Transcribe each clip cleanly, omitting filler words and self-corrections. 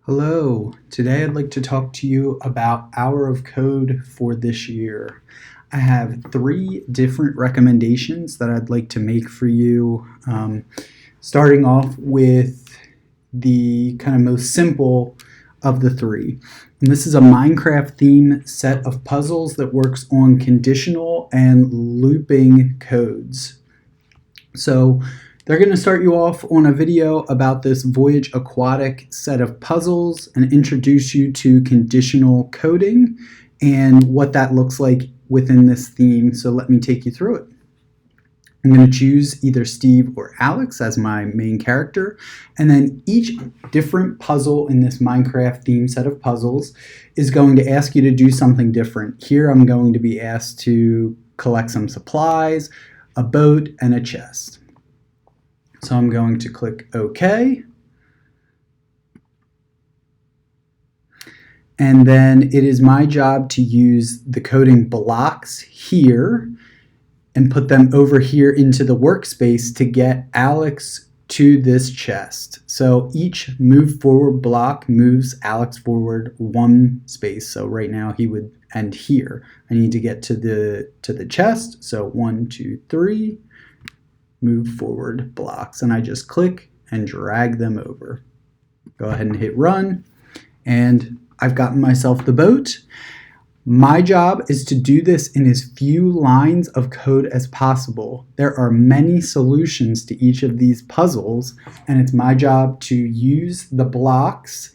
Hello, today I'd like to talk to you about Hour of Code for this year. I have 3 different recommendations that I'd like to make for you, starting off with the kind of most simple of the 3. And this is a Minecraft theme set of puzzles that works on conditional and looping codes. So they're going to start you off on a video about this Voyage Aquatic set of puzzles and introduce you to conditional coding and what that looks like within this theme. So let me take you through it. I'm going to choose either Steve or Alex as my main character, and then each different puzzle in this Minecraft theme set of puzzles is going to ask you to do something different. Here I'm going to be asked to collect some supplies, a boat, and a chest. So I'm going to click OK. And then it is my job to use the coding blocks here and put them over here into the workspace to get Alex to this chest. So each move forward block moves Alex forward 1 space. So right now he would end here. I need to get to the chest. So 1, 2, 3. Move forward blocks, and I just click and drag them over. Go ahead and hit run, and I've gotten myself the boat. My job is to do this in as few lines of code as possible. There are many solutions to each of these puzzles, and it's my job to use the blocks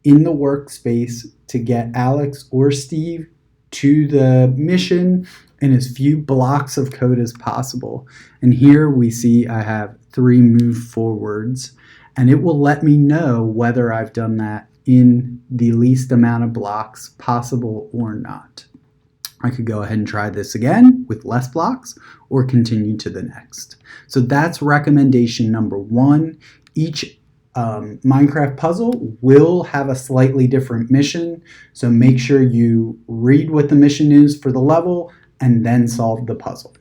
in the workspace to get Alex or Steve to the mission in as few blocks of code as possible. And here we see I have 3 move forwards, and it will let me know whether I've done that in the least amount of blocks possible or not. I could go ahead and try this again with less blocks or continue to the next. So that's recommendation number 1. Each Minecraft puzzle will have a slightly different mission, so make sure you read what the mission is for the level and then solve the puzzle.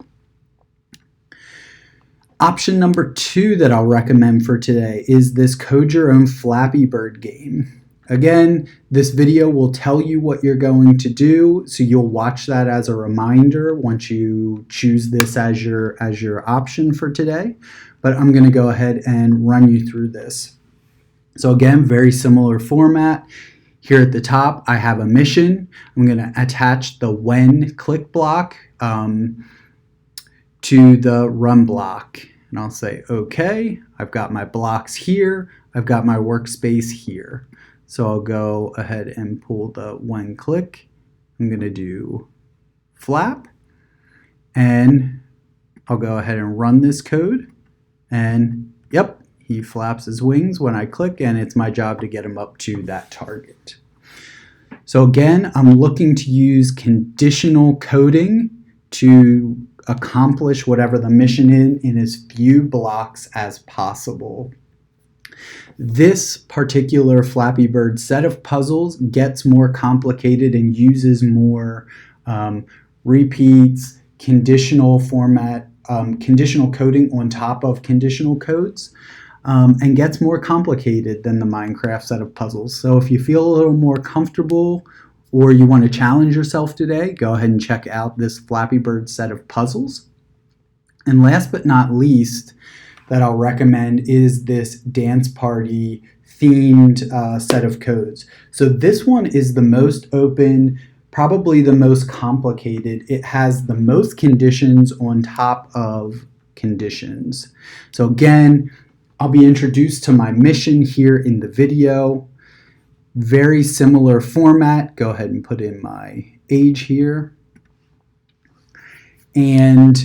Option number 2 that I'll recommend for today is this Code Your Own Flappy Bird game. Again, this video will tell you what you're going to do, so you'll watch that as a reminder once you choose this as your option for today. But I'm going to go ahead and run you through this. So again, very similar format. Here at the top, I have a mission. I'm going to attach the when click block to the run block. And I'll say, OK, I've got my blocks here. I've got my workspace here. So I'll go ahead and pull the when click. I'm going to do flap. And I'll go ahead and run this code. And yep, he flaps his wings when I click, and it's my job to get him up to that target. So again, I'm looking to use conditional coding to accomplish whatever the mission is in as few blocks as possible. This particular Flappy Bird set of puzzles gets more complicated and uses more repeats, conditional format, conditional coding on top of conditional codes. And gets more complicated than the Minecraft set of puzzles. So if you feel a little more comfortable or you want to challenge yourself today, go ahead and check out this Flappy Bird set of puzzles. And last but not least that I'll recommend is this dance party themed set of codes. So this one is the most open, probably the most complicated. It has the most conditions on top of conditions. So again, I'll be introduced to my mission here in the video. Very similar format. Go ahead and put in my age here. And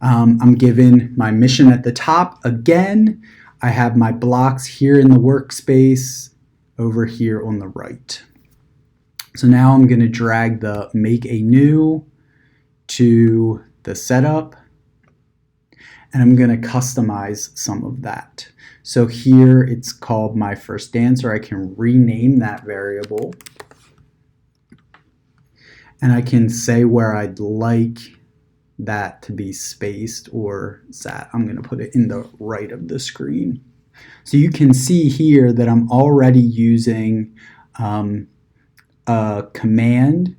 I'm given my mission at the top. Again, I have my blocks here in the workspace over here on the right. So now I'm going to drag the make a new to the setup. And I'm going to customize some of that. So here it's called my first dancer. I can rename that variable. And I can say where I'd like that to be spaced or sat. I'm going to put it in the right of the screen. So you can see here that I'm already using a command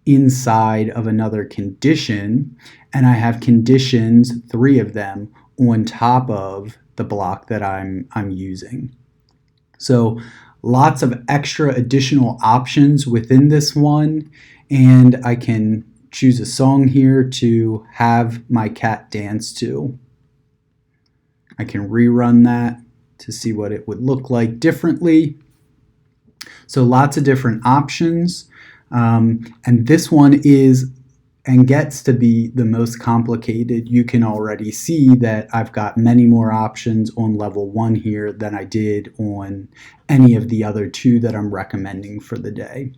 inside of another condition, and I have conditions, 3 of them, on top of the block that I'm using. So lots of extra additional options within this one, and I can choose a song here to have my cat dance to. I can rerun that to see what it would look like differently. So lots of different options, and this one is and gets to be the most complicated. You can already see that I've got many more options on level 1 here than I did on any of the other 2 that I'm recommending for the day.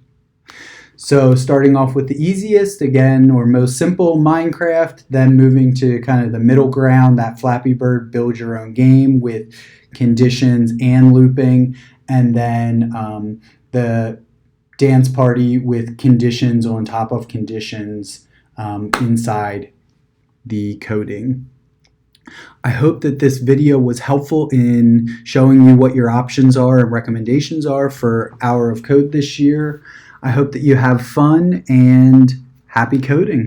So starting off with the easiest, again, or most simple, MineCraft, then moving to kind of the middle ground, that Flappy Bird build your own game with conditions and looping, and then the dance party with conditions on top of conditions inside the coding. I hope that this video was helpful in showing you what your options are and recommendations are for Hour of Code this year. I hope that you have fun and happy coding.